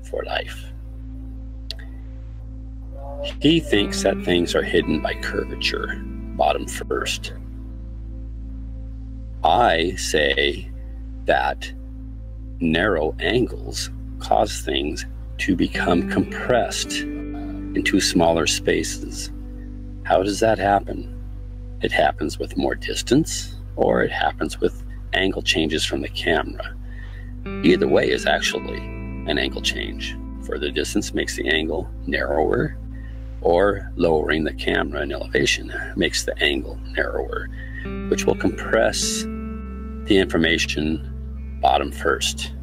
for life. He thinks that things are hidden by curvature, bottom first. I say that narrow angles cause things to become compressed into smaller spaces. How does that happen? It happens with more distance, or it happens with angle changes from the camera. Either way is actually an angle change. Further distance makes the angle narrower, or lowering the camera in elevation makes the angle narrower, which will compress the information bottom first.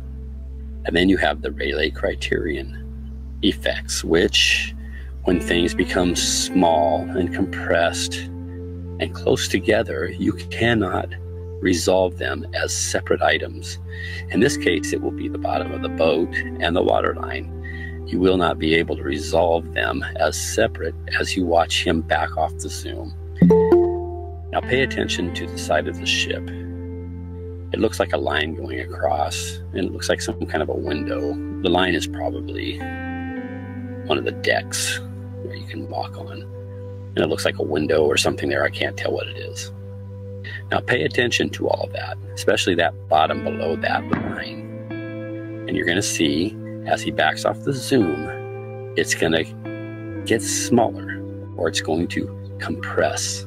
And then you have the Rayleigh criterion effects, which when things become small and compressed and close together, you cannot resolve them as separate items. In this case, it will be the bottom of the boat and the water line. You will not be able to resolve them as separate as you watch him back off the zoom. Now pay attention to the side of the ship. It looks like a line going across, and it looks like some kind of a window. The line is probably one of the decks where you can walk on. And it looks like a window or something there. I can't tell what it is. Now pay attention to all of that, especially that bottom below that line. And you're going to see, as he backs off the zoom, it's going to get smaller, or it's going to compress.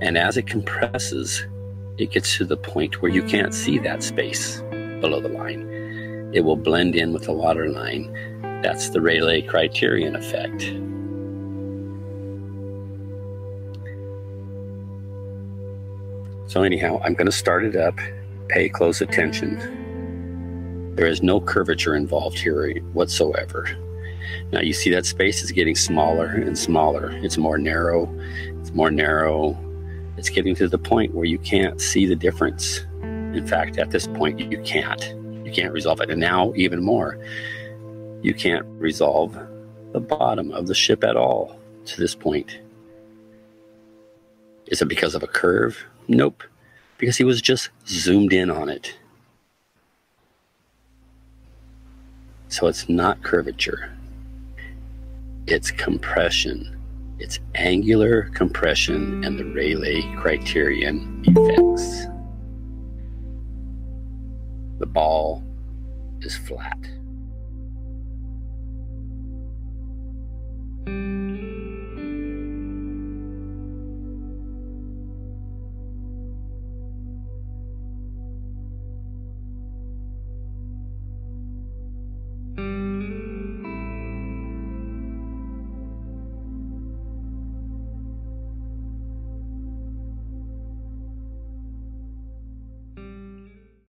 And as it compresses, it gets to the point where you can't see that space below the line. It will blend in with the water line. That's the Rayleigh criterion effect. So anyhow, I'm going to start it up. Pay close attention. There is no curvature involved here whatsoever. Now you see that space is getting smaller and smaller. It's more narrow. It's more narrow. It's getting to the point where you can't see the difference. In fact, at this point, you can't. You can't resolve it. And now, even more, you can't resolve the bottom of the ship at all to this point. Is it because of a curve? Nope. Because he was just zoomed in on it. So it's not curvature. It's compression. It's angular compression and the Rayleigh criterion effects. The ball is flat.